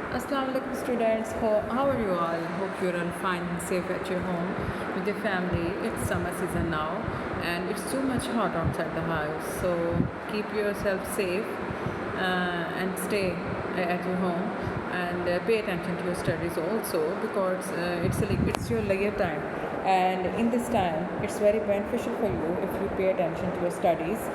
Assalamu alaikum students. How are you all? Hope you're all fine and safe at your home with your family. It's summer season now and it's too much hot outside the house. So keep yourself safe and stay at your home and pay attention to your studies also because it's your layer time, and in this time it's very beneficial for you if you pay attention to your studies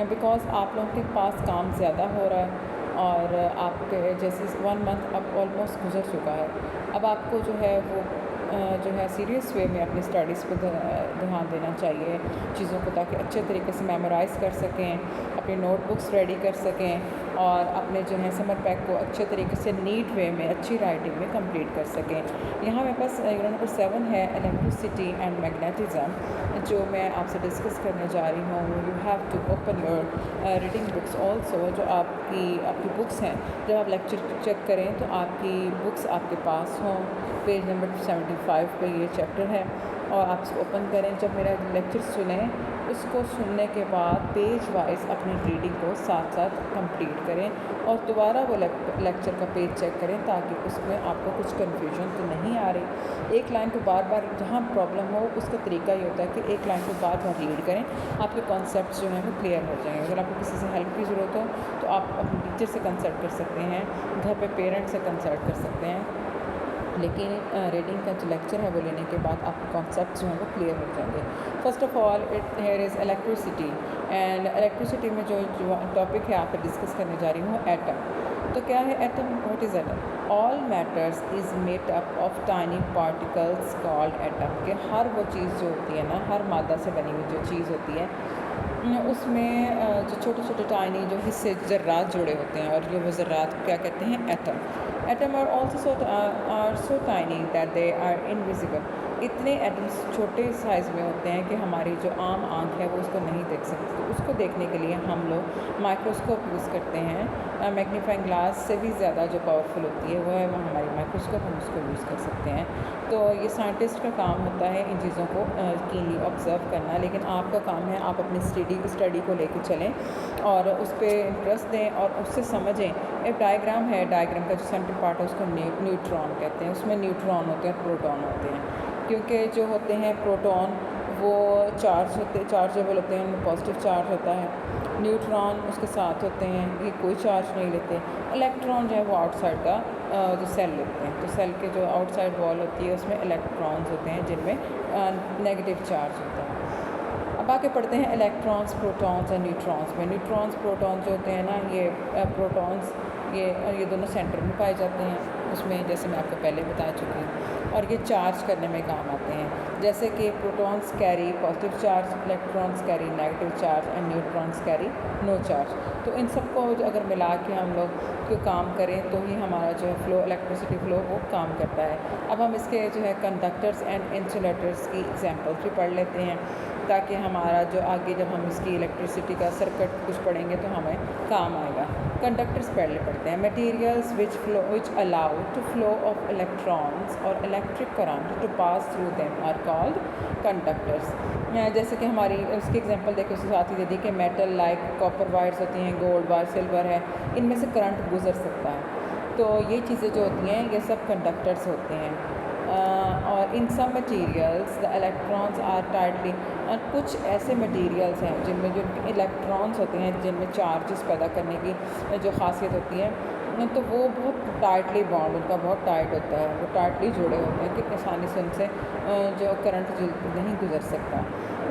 because आप लोगों के पास काम ज़्यादा हो रहा है और आपके जैसे 1 मंथ अब ऑलमोस्ट गुजर चुका है। अब आपको जो है वो जो है सीरियस वे में अपनी स्टडीज़ पे ध्यान देना चाहिए चीज़ों को, ताकि अच्छे तरीके से मेमोराइज़ कर सकें, अपनी नोटबुक्स रेडी कर सकें और अपने जो है समर पैक को अच्छे तरीके से नीट वे में अच्छी राइटिंग में कंप्लीट कर सकें। यहाँ मेरे पास यूनिट नंबर 7 है इलेक्ट्रिसिटी एंड मैग्नेटिज्म, जो मैं आपसे डिस्कस करने जा रही हूँ। You have to open your reading books also, जो आपकी बुक्स हैं। जब आप लेक्चर चेक करें तो आपकी बुक्स आपके पास हों। पेज नंबर 75 पे ये चैप्टर है और आप इसको ओपन करें। जब मेरा लेक्चर सुनें, उसको सुनने के बाद पेज वाइज अपनी रीडिंग को साथ साथ कंप्लीट करें और दोबारा वो लेक्चर का पेज चेक करें, ताकि उसमें आपको कुछ कन्फ्यूजन तो नहीं आ रही। एक लाइन को बार बार जहाँ प्रॉब्लम हो, उसका तरीका ये होता है कि एक लाइन को बार बार रीड करें, आपके कॉन्सेप्ट्स जो हैं वो क्लियर हो जाएंगे। अगर आपको किसी से हेल्प की ज़रूरत हो तो आप अपने टीचर से कंसल्ट कर सकते हैं, घर पे पेरेंट्स से कंसल्ट कर सकते हैं, लेकिन रीडिंग का जो लेक्चर है वो लेने के बाद आपके कॉन्सेप्ट जो हैं वो क्लियर हो जाएंगे। First of all here is electricity, and electricity में जो टॉपिक है आप डिस्कस करने जा रही हूँ, एटम। तो क्या है atom? What is atom? All matters is made up of tiny particles called atom. के हर वो चीज़ जो होती है ना, हर मादा से बनी हुई जो चीज़ होती है उसमें जो छोटे छोटे टाइनी जो हिस्से ज़र्रात जुड़े होते हैं, और ये वो ज़र्रात क्या कहते हैं? Atom. Atom are also are so tiny that they are invisible. इतने एटम्स छोटे साइज़ में होते हैं कि हमारी जो आम आँख है वो उसको नहीं देख सकती। तो उसको देखने के लिए हम लोग माइक्रोस्कोप यूज़ करते हैं। मैग्नीफाइंग ग्लास से भी ज़्यादा जो पावरफुल होती है वो है वो हमारी माइक्रोस्कोप, हम उसको यूज़ कर सकते हैं। तो ये साइंटिस्ट का काम होता है इन चीज़ों को कीनली ऑब्ज़र्व करना, लेकिन आपका काम है आप अपनी स्टडी को लेके चलें और उस पर इंटरेस्ट दें और उससे समझें। एक डायग्राम है, डायग्राम का जो सेंटर पार्ट है उसको न्यूट्रॉन कहते हैं। उसमें न्यूट्रॉन होते हैं, प्रोटॉन होते हैं, क्योंकि जो होते हैं प्रोटॉन वो चार्जेबल होते हैं, उनमें पॉजिटिव चार्ज होता है। न्यूट्रॉन उसके साथ होते हैं, ये कोई चार्ज नहीं लेते। इलेक्ट्रॉन जो है वो आउटसाइड का जो सेल लेते हैं। तो सेल के जो आउटसाइड वॉल होती है उसमें इलेक्ट्रॉन्स होते हैं जिनमें नेगेटिव चार्ज होता है। अब आके पढ़ते हैं इलेक्ट्रॉन्स, प्रोटॉन्स और न्यूट्रॉन्स में। न्यूट्रॉन्स प्रोटॉन्स जो होते हैं ना, ये प्रोटॉन्स ये दोनों सेंटर में पाए जाते हैं उसमें, जैसे मैं आपको पहले बता चुकी हूँ, और ये चार्ज करने में काम आते हैं। जैसे कि protons carry positive charge, electrons carry negative charge and neutrons carry no charge. तो इन सबको अगर मिला के हम लोग कोई काम करें तो ही हमारा जो है फ्लो, इलेक्ट्रिसिटी फ्लो वो काम करता है। अब हम इसके जो है कंडक्टर्स एंड इंसुलेटर्स की एग्जांपल्स भी पढ़ लेते हैं, ताकि हमारा जो आगे जब हम इसकी इलेक्ट्रिसिटी का सर्किट कुछ पढ़ेंगे तो हमें काम आएगा। कंडक्टर्स पहले पढ़ते हैं। Materials which allow to flow of electrons और electric current to pass through them are called conductors. जैसे कि हमारी उसकी एग्जांपल देखो, उसके साथ ही दे दी कि मेटल लाइक कॉपर वायर्स होती हैं, गोल्ड वायर, सिल्वर है, इनमें से करंट गुजर सकता है। तो ये चीज़ें जो होती हैं ये सब कंडक्टर्स होते हैं। और इन सब materials the electrons are tightly, और कुछ ऐसे मटीरियल्स हैं जिनमें जो इलेक्ट्रॉन्स होते हैं जिनमें चार्जेस पैदा करने की जो खासियत होती है, तो वो बहुत टाइटली बॉन्ड उनका बहुत टाइट होता है, वो टाइटली जुड़े होते हैं कि आसानी से उनसे जो करंट नहीं गुजर सकता।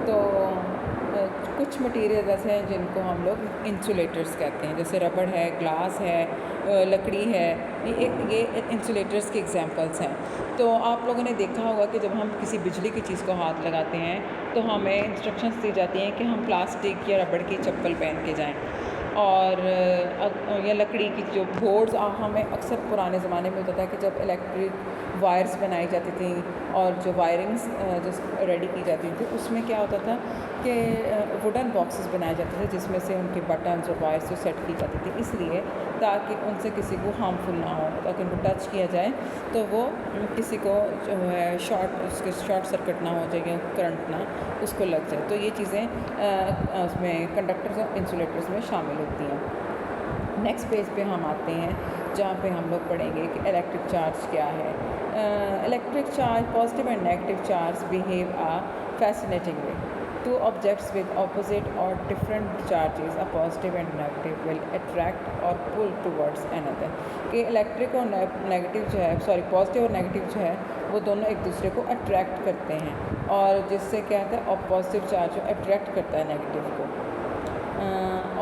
तो कुछ मटीरियल ऐसे हैं जिनको हम लोग इंसुलेटर्स कहते हैं, जैसे रबड़ है, ग्लास है, लकड़ी है, ये इंसुलेटर्स की एग्जांपल्स हैं। तो आप लोगों ने देखा होगा कि जब हम किसी बिजली की चीज़ को हाथ लगाते हैं तो हमें इंस्ट्रक्शंस दी जाती हैं कि हम प्लास्टिक या रबड़ की चप्पल पहन के जाएं, और या लकड़ी की जो बोर्ड्स हमें अक्सर पुराने ज़माने में होता था कि जब इलेक्ट्रिक वायर्स बनाई जाती थी और जो वायरिंग्स जो रेडी की जाती थी, उसमें क्या होता था कि वुडन बॉक्सेस बनाए जाते थे जिसमें से उनके बटन्स और वायर्स जो सेट की जाती थी, इसलिए ताकि उनसे किसी को हार्मफुल ना हो, ताकि उनको टच किया जाए तो वो किसी को जो है शॉर्ट सर्किट ना हो जाए, करंट ना उसको लग जाए। तो ये चीज़ें उसमें कंडक्टर्स और इंसुलेटर्स में शामिल होती हैं। नेक्स्ट पेज पे हम आते हैं जहाँ पे हम लोग पढ़ेंगे कि इलेक्ट्रिक चार्ज क्या है। Electric charge, positive and negative charge behave a fascinating way. Two objects with opposite or different charges, a positive and negative, will attract or pull towards another। कि इलेक्ट्रिक और नेगेटिव जो है, sorry positive और negative जो है वो दोनों एक दूसरे को अट्रैक्ट करते हैं, और जिससे क्या होता है, और पॉजिटिव चार्ज जो अट्रैक्ट करता है नेगेटिव को,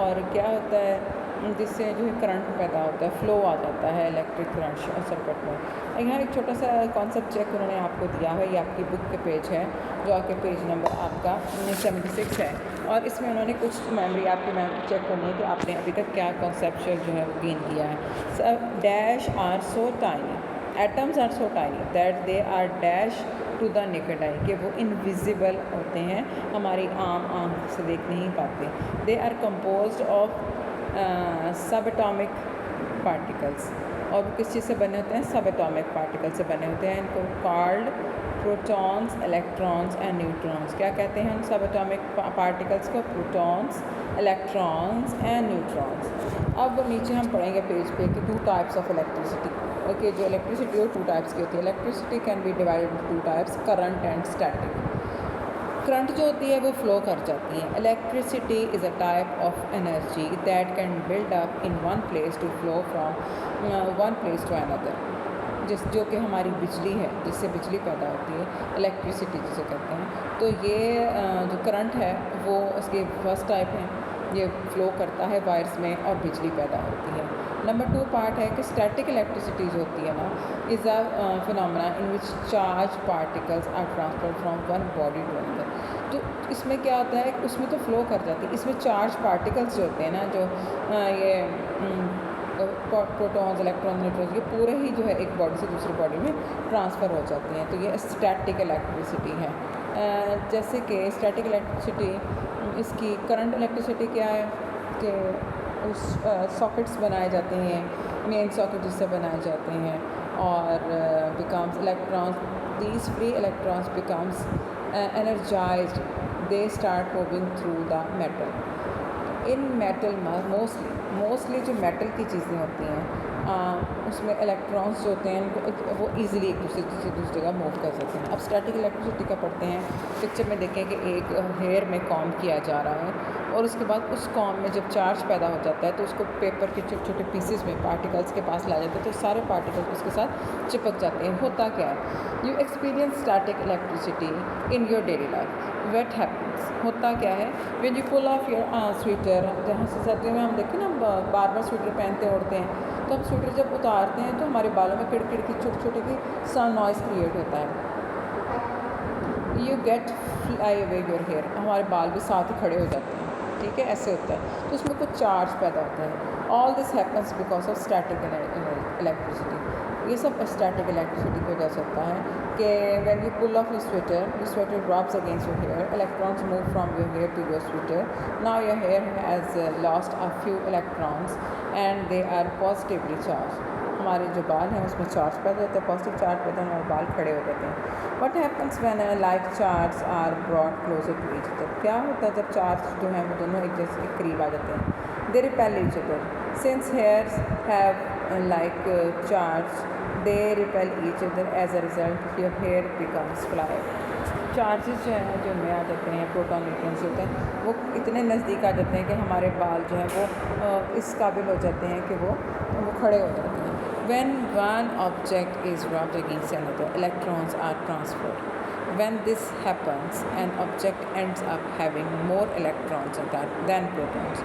और क्या होता है, जिससे जो है करंट पैदा होता है, फ्लो आ जाता है इलेक्ट्रिक करंट सर्किट में। यहाँ एक छोटा सा कॉन्सेप्ट चेक उन्होंने आपको दिया है, ये आपकी बुक के पेज है, जो आपके पेज नंबर आपका 76 है, और इसमें उन्होंने कुछ मेमोरी आपकी चेक करनी है कि आपने अभी तक क्या कॉन्सेप्चुअल जो है वो गेन किया है। Dash are so tiny, atoms are so tiny that they are dash to the naked eye, कि वो इनविजिबल होते हैं, हमारी आम आँख से देख नहीं पाते। दे आर कंपोज्ड ऑफ सब एटॉमिक पार्टिकल्स, और वो किस चीज़ से बने होते हैं, सब एटॉमिक पार्टिकल से बने होते हैं। इनको called protons, electrons and neutrons. क्या कहते हैं हम सब एटॉमिक पार्टिकल्स को? Protons, electrons and neutrons. अब नीचे हम पढ़ेंगे पेज पे कि two types of electricity. Okay, जो इलेक्ट्रिसिटी वो टू टाइप्स की होती है। Electricity can be divided into two types, current and static. Current जो होती है वो फ्लो कर जाती है। Electricity is a type of energy that can build up in one place to flow from one place to another, जो कि हमारी बिजली है, जिससे बिजली पैदा होती है, इलेक्ट्रिसिटी जिसे कहते हैं। तो ये जो करंट है वो उसके फर्स्ट टाइप है, ये फ्लो करता है वायर्स में और बिजली पैदा होती है। नंबर 2 पार्ट है कि स्टैटिक इलेक्ट्रिसिटी जो होती है ना, is a phenomena in which charge particles are transfer from one body to another. तो इसमें क्या होता है, उसमें तो फ्लो कर जाती है, इसमें चार्ज पार्टिकल्स जो होते हैं ना, जो ये प्रोटॉन्स, इलेक्ट्रॉन्स, न्यूट्रॉन्स, ये पूरे ही जो है एक बॉडी से दूसरी बॉडी में ट्रांसफ़र हो जाती हैं। तो ये स्टैटिक इलेक्ट्रिसिटी है। जैसे कि स्टैटिक इलेक्ट्रिसिटी, इसकी करंट इलेक्ट्रिसिटी क्या है कि उस सॉकेट्स बनाए जाते हैं, मेन सॉकेट जिससे बनाए जाते हैं, और becomes electrons, these free electrons becomes energized, they start moving through the metal। In metal mostly जो मेटल की चीज़ें होती हैं उसमें इलेक्ट्रॉन्स जो होते हैं वो ईज़िली एक दूसरे से दूसरी जगह मूव कर सकते हैं। अब स्टैटिक इलेक्ट्रिसिटी का पढ़ते हैं। पिक्चर में देखें कि एक हेयर में कॉम किया जा रहा है, और उसके बाद उस कॉम में जब चार्ज पैदा हो जाता है तो उसको पेपर के छोटे छोटे पीसेस में पार्टिकल्स के पास लाया जाता है, तो सारे पार्टिकल्स उसके साथ चिपक जाते हैं। होता क्या है, you experience static electricity in your daily life. What happens, होता क्या है, when you pull off your sweater, जहाँ से सर्दियों में हम देखें ना बार बार स्वेटर पहनते ओढ़ते हैं, तो हम स्वेटर जब उतारते हैं तो हमारे बालों में किड़किड़ की छोटे छोटे की सा नॉइज़ क्रिएट होता है। You get fly away your hair, हमारे बाल भी साथ ही खड़े हो जाते हैं, ठीक है, ऐसे होता है। तो उसमें कुछ चार्ज पैदा होता है। All this happens because of static electricity. ये सब स्टैटिक इलेक्ट्रिसिटी की वजह से होता है कि when you pull off your sweater drops against your hair, electrons move from your hair to your sweater. Now your hair has lost a few electrons and they are positively charge. हमारे जो बाल हैं उसमें charge पैदा होता है, positive charge पैदा होने हमारे बाल खड़े हो जाते हैं। What happens when like charge are brought closer to each other, क्या होता है जब चार्ज जो हैं वो दोनों एक जैसे के करीब आ जाते हैं। They repel each other, since hairs have like charge they repel each other, as a result your hair becomes fly. Charges जो हैं जो उनमें आ जाते हैं, प्रोटॉन न्यूट्रॉन्स होते हैं, वो इतने नज़दीक आ जाते हैं कि हमारे बाल जो हैं वो इस काबिल हो जाते हैं कि वो खड़े हो जाते हैं। When one object is rubbed against another, electrons are transferred. When this happens, an object ends up having more electrons than protons.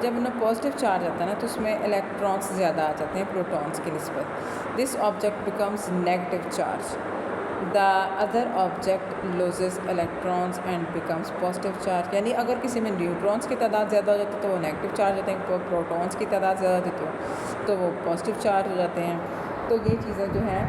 जब उन्हें पॉजिटिव चार्ज आता है ना, तो उसमें इलेक्ट्रॉन्स ज़्यादा आ जाते हैं प्रोटॉन्स की निस्बत। This object becomes negative charge. The other object loses electrons and becomes positive charge. यानी अगर किसी में न्यूट्रॉन्स की तादाद ज़्यादा हो जाती है तो वो नेगेटिव चार्ज होते हैं, प्रोटॉन्स की तादाद ज़्यादा होती तो वो पॉजिटिव चार्ज हो जाते हैं। तो ये चीज़ें जो हैं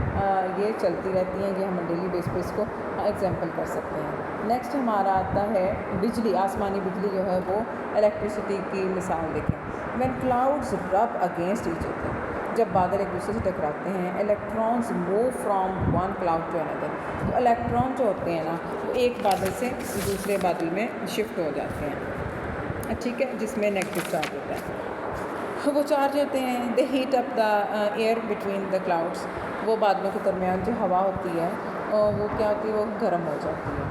ये चलती रहती हैं, ये हम डेली बेस पे इसको एग्जाम्पल कर सकते हैं। नेक्स्ट हमारा आता है बिजली, आसमानी बिजली जो है वो इलेक्ट्रिसिटी की मिसाल देखें। When clouds rub against each other, जब बादल एक दूसरे से टकराते हैं, electrons move from one cloud to another. तो इलेक्ट्रॉन जो होते हैं ना वो एक बादल से दूसरे बादल में शिफ्ट हो जाते हैं, ठीक है, जिसमें नेगेटिव चार्ज होता है। वो चार्ज होते हैं, they heat up the air between the clouds. वो बादलों के दरमियान जो हवा होती है वो क्या होती है, वो गर्म हो जाती है।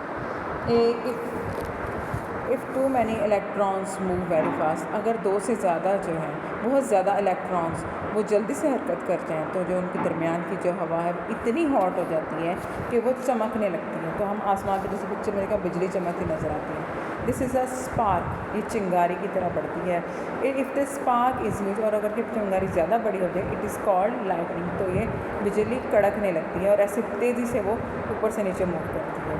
If two many electrons move very fast, अगर दो से ज़्यादा जो हैं बहुत ज़्यादा इलेक्ट्रॉन्स वो जल्दी से हरकत करते हैं तो जो उनके दरमियान की जो हवा है इतनी हॉट हो जाती है कि वो चमकने लगती है। तो हम आसमान पे जैसे पिक्चर में देखा बिजली चमकती नज़र आती है। दिस इज़ अ स्पार्क, ये चिंगारी की तरह बढ़ती है। If the spark is huge, और अगर कि चिंगारी ज़्यादा बड़ी हो जाए, इट इज़ कॉल्ड लाइटनिंग, तो ये बिजली कड़कने लगती है और ऐसे तेज़ी से वो ऊपर से नीचे मूव करती है।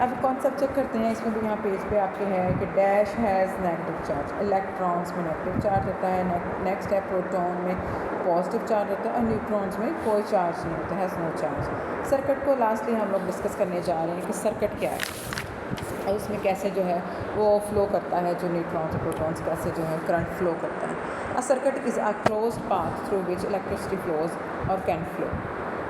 अब कॉन्सेप्ट चेक करते हैं। इसमें भी यहाँ पेज पे आपके है कि dash has negative charge, electrons में नेगेटिव चार्ज होता है। नेक्स्ट है प्रोटॉन में पॉजिटिव चार्ज होता है और न्यूट्रॉन्स में कोई चार्ज नहीं होता, हैज़ नो चार्ज। सर्किट को लास्टली हम लोग डिस्कस करने जा रहे हैं कि सर्किट क्या है और उसमें कैसे जो है वो फ्लो करता है, जो न्यूट्रॉन्स और प्रोटॉन्स कैसे जो है करंट फ्लो करता है। A circuit is a closed path through which electricity flows और कैन फ्लो,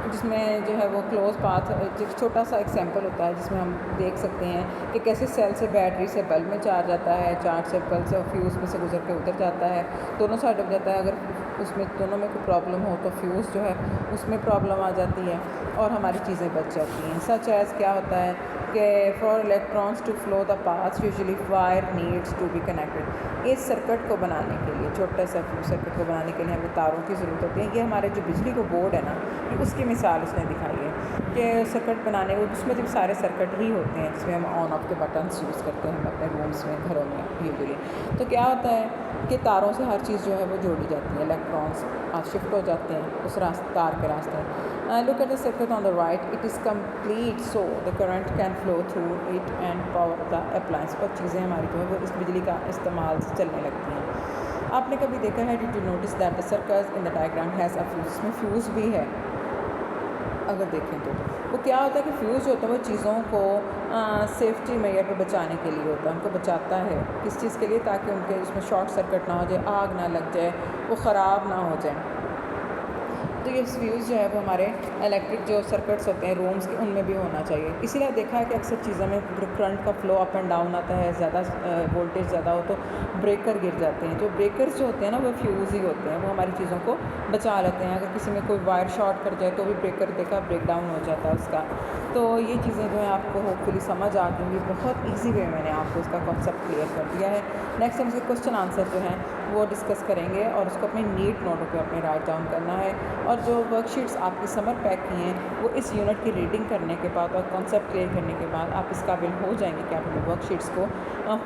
जिसमें जो है वो क्लोज पाथ, एक छोटा सा एग्जांपल होता है जिसमें हम देख सकते हैं कि कैसे सेल से बैटरी से बल्ब में चार्ज आता है, चार्ज से बल्ब से फ्यूज़ में से गुजर के उधर जाता है, दोनों साइड हो जाता है। अगर उसमें दोनों में कोई प्रॉब्लम हो तो फ्यूज़ जो है उसमें प्रॉब्लम आ जाती है और हमारी चीज़ें बच जाती हैं। सच एज़ क्या होता है कि for electrons to flow the path usually wire needs to be connected. इस सर्किट को बनाने के लिए, छोटा सा सर्किट को बनाने के लिए हमें तारों की ज़रूरत होती है। ये हमारे जो बिजली को बोर्ड है ना, उसकी मिसाल उसने दिखाई है कि सर्किट बनाने वो उसमें जब सारे सर्किट ही होते हैं जिसमें हम ऑन ऑफ के बटन्स यूज़ करते हैं अपने रूम्स में, घरों में यूजुअली। तो क्या होता है कि तारों से हर चीज़ जो है वो जोड़ी जाती है, इलेक्ट्रॉन्स शिफ्ट हो जाते हैं उस तार के रास्ते। Look at the circuit on the right, it is complete so the current can flow through it and power the appliance, और चीज़ें हमारी जो है वो इस बिजली का इस्तेमाल से चलने लगती हैं। आपने कभी देखा है, did you notice that the circle in the diagram has a fuse, इसमें फ्यूज़ भी है। अगर देखें तो वो क्या होता है कि फ्यूज़ जो होता है वो चीज़ों को सेफ्टी मेजर पे बचाने के लिए होता है, उनको बचाता है किस चीज़ के लिए, ताकि उनके उसमें शॉर्ट सर्किट ना हो जाए, आग ना लग जाए, वो ख़राब ना हो जाए। तो ये फ्यूज़ जो है वो हमारे इलेक्ट्रिक जो सर्किट्स होते हैं रूम्स के उनमें भी होना चाहिए। इसीलिए देखा है कि अक्सर चीज़ों में करंट का फ्लो अप एंड डाउन आता है, ज़्यादा वोल्टेज ज़्यादा हो तो ब्रेकर गिर जाते हैं। जो ब्रेकर्स जो होते हैं ना वो फ्यूज़ ही होते हैं, वो हमारी चीज़ों को बचा लेते हैं। अगर किसी में कोई वायर शॉर्ट कर जाए तो भी ब्रेकर देखा ब्रेक डाउन हो जाता है उसका। तो ये चीज़ें जो है आपको होपफुली समझ आ गई, बहुत ईजी वे मैंने आपको इसका कॉन्सेप्ट क्लियर कर दिया है। नेक्स्ट हम इसके क्वेश्चन आंसर जो हैं वो डिस्कस करेंगे और उसको अपने नीट नोटों पे अपने राइट डाउन करना है। और जो वर्कशीट्स आपकी समर पैक की हैं वो इस यूनिट की रीडिंग करने के बाद और कॉन्सेप्ट क्लियर करने के बाद आप इस काबिल हो जाएंगे कि आप अपने वर्कशीट्स को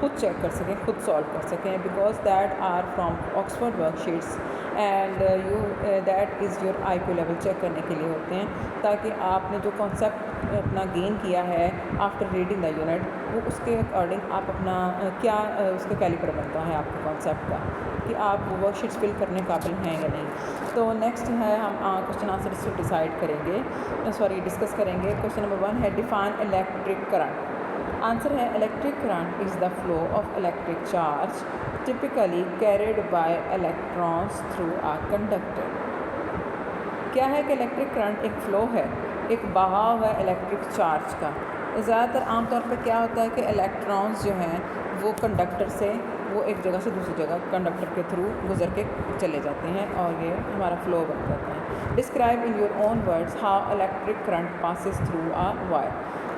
खुद चेक कर सकें, खुद सॉल्व कर सकें, because that are from Oxford worksheets and you that is your IQ level check करने के लिए होते हैं, ताकि आपने जो कॉन्सेप्ट अपना गेन किया है आफ्टर रीडिंग द यूनिट वो उसके अकॉर्डिंग आप अपना क्या उसका कैलिपर बनता है आपके कॉन्सेप्ट का, कि आप वो वर्कशीट्स फिल करने काबिल हैं या नहीं। तो नेक्स्ट है हम क्वेश्चन आंसर इसको डिसाइड करेंगे, डिस्कस करेंगे। क्वेश्चन नंबर 1 है डिफाइन इलेक्ट्रिक करंट। आंसर है electric current is the flow of electric charge typically carried by electrons through a conductor. क्या है कि इलेक्ट्रिक करंट एक फ़्लो है, एक बहाव है इलेक्ट्रिक चार्ज का। ज़्यादातर आमतौर पर क्या होता है कि इलेक्ट्रॉन्स जो हैं वो कंडक्टर से वो एक जगह से दूसरी जगह कंडक्टर के थ्रू गुजर के चले जाते हैं और ये हमारा फ़्लो बन जाता है। Describe in your own words how electric current passes through a wire,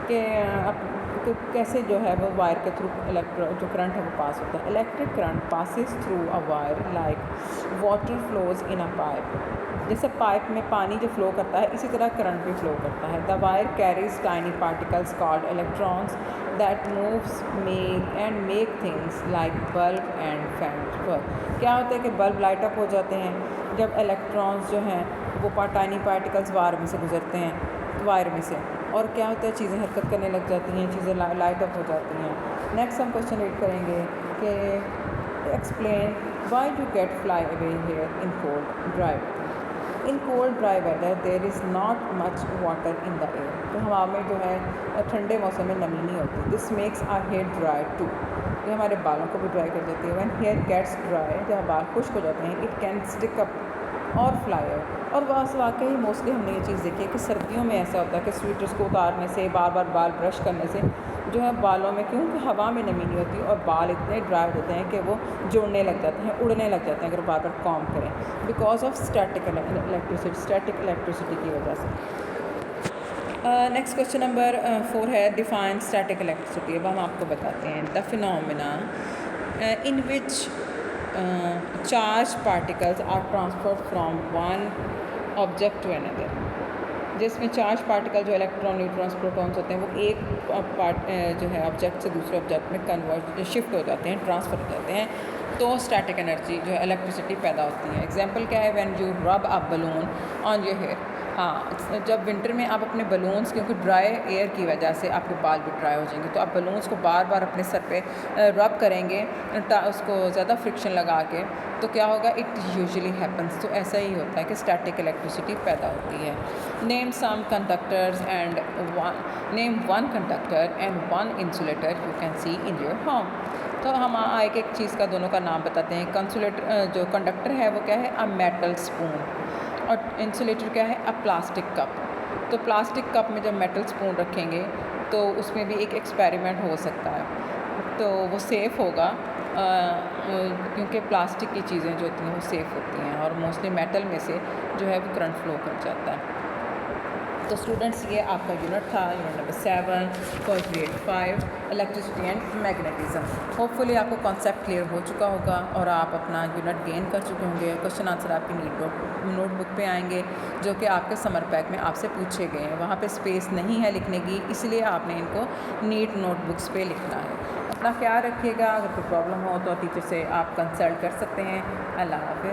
कि कैसे जो है वो वायर के थ्रू जो करंट है वो पास होता है। Electric current passes through a wire like water flows in a pipe, जैसे पाइप में पानी जो फ्लो करता है इसी तरह करंट भी फ्लो करता है। The wire carries tiny particles called electrons that moves make things like bulb and fan. क्या होता है कि बल्ब लाइट अप हो जाते हैं जब इलेक्ट्रॉन्स जो हैं वो टाइनी पार्टिकल्स वायर में से गुजरते हैं, वायर में से, और क्या होता है चीज़ें हरकत करने लग जाती हैं, चीज़ें लाइट अप हो जाती हैं। नेक्स्ट हम क्वेश्चन रीड करेंगे कि explain why do get fly away hair in cold dry weather. In cold dry weather there is not much water in the air, तो हवा में जो है ठंडे मौसम में नमी नहीं होती। This makes our hair dry too, ये हमारे बालों को भी ड्राई कर देती है। व्हेन हेयर गेट्स ड्राई, जब बाल खुश्क हो जाते हैं, इट कैन स्टिक अप और फ्लाई आउट। और वाकई मोस्टली हमने ये चीज़ देखी है कि सर्दियों में ऐसा होता है कि स्वेटर्स को उतारने से, बार बार बाल ब्रश करने से जो है बालों में, क्योंकि हवा में नमी नहीं होती और बाल इतने ड्राई हो जाते हैं कि वो जुड़ने लग जाते हैं, उड़ने लग जाते हैं अगर बार बार कॉम्ब करें, बिकॉज ऑफ स्टैटिक इलेक्ट्रिसिटी की वजह से। नेक्स्ट क्वेश्चन नंबर 4 है डिफाइन स्टैटिक इलेक्ट्रिसिटी। अब हम आपको बताते हैं the phenomena in which charge particles are transferred from one object to another, जिसमें चार्ज पार्टिकल जो इलेक्ट्रॉन, न्यूट्रॉन्स, प्रोटॉन्स होते हैं वो एक जो है ऑब्जेक्ट से दूसरे ऑब्जेक्ट में शिफ्ट हो जाते हैं, ट्रांसफ़र हो जाते हैं, तो स्टैटिक एनर्जी जो है इलेक्ट्रिसिटी पैदा होती है। एग्जांपल क्या है, when you rub a balloon on your hair. हाँ, जब विंटर में आप अपने बलून्स, क्योंकि ड्राई एयर की वजह से आपके बाल भी ड्राई हो जाएंगे, तो आप बलून्स को बार बार अपने सर पे रब करेंगे, उसको ज़्यादा फ्रिक्शन लगा के, तो क्या होगा, इट यूजुअली हैपन्स। तो ऐसा ही होता है कि स्टैटिक इलेक्ट्रिसिटी पैदा होती है। Name some conductors and name one conductor and one insulator you can see in your home. तो हम एक एक चीज़ का दोनों का नाम बताते हैं। कंसुलेटर जो कंडक्टर है वो क्या है, अ मेटल स्पून, और इंसुलेटर क्या है, अ प्लास्टिक कप। तो प्लास्टिक कप में जब मेटल स्पून रखेंगे तो उसमें भी एक एक्सपेरिमेंट हो सकता है, तो वो सेफ़ होगा, क्योंकि प्लास्टिक की चीज़ें जो होती हैं वो सेफ़ होती हैं, और मोस्टली मेटल में से जो है वो करंट फ्लो कर जाता है। तो स्टूडेंट्स, ये आपका यूनिट था, unit number 7 for grade 5, electricity and magnetism. Hopefully आपको कॉन्सेप्ट क्लियर हो चुका होगा और आप अपना यूनिट गेन कर चुके होंगे। क्वेश्चन आंसर आपकी नोटबुक पे आएंगे, जो कि आपके समर पैक में आपसे पूछे गए हैं। वहाँ पे स्पेस नहीं है लिखने की, इसलिए आपने इनको नीट नोटबुक्स पे लिखना है। अपना ख्याल रखिएगा, अगर कोई प्रॉब्लम हो तो टीचर से आप कंसल्ट कर सकते हैं। अल्लाह हाफ़िज़।